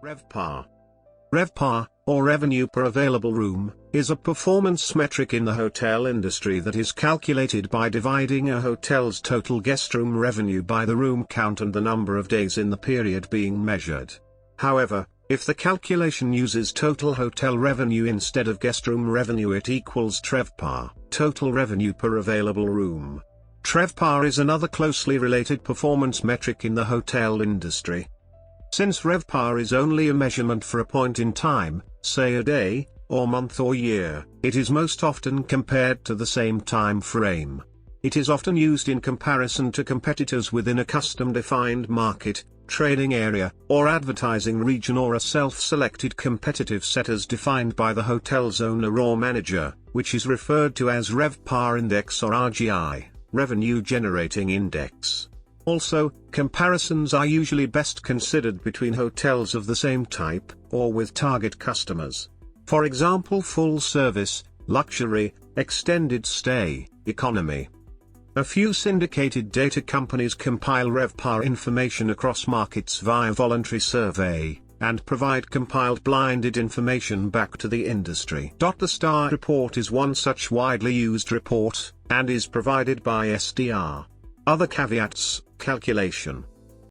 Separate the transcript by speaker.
Speaker 1: RevPAR. RevPAR, or Revenue Per Available Room, is a performance metric in the hotel industry that is calculated by dividing a hotel's total guest room revenue by the room count and the number of days in the period being measured. However, if the calculation uses total hotel revenue instead of guest room revenue, it equals TRevPAR, Total Revenue Per Available Room. TRevPAR is another closely related performance metric in the hotel industry. Since RevPAR is only a measurement for a point in time, say a day, or month or year, it is most often compared to the same time frame. It is often used in comparison to competitors within a custom-defined market, trading area, or advertising region, or a self-selected competitive set as defined by the hotel's owner or manager, which is referred to as Revpar Index or RGI, Revenue Generating Index. Also, comparisons are usually best considered between hotels of the same type, or with target customers. For example, full service, luxury, extended stay, economy. A few syndicated data companies compile RevPAR information across markets via voluntary survey, and provide compiled blinded information back to the industry. The STAR report is one such widely used report, and is provided by SDR. Other caveats: calculation.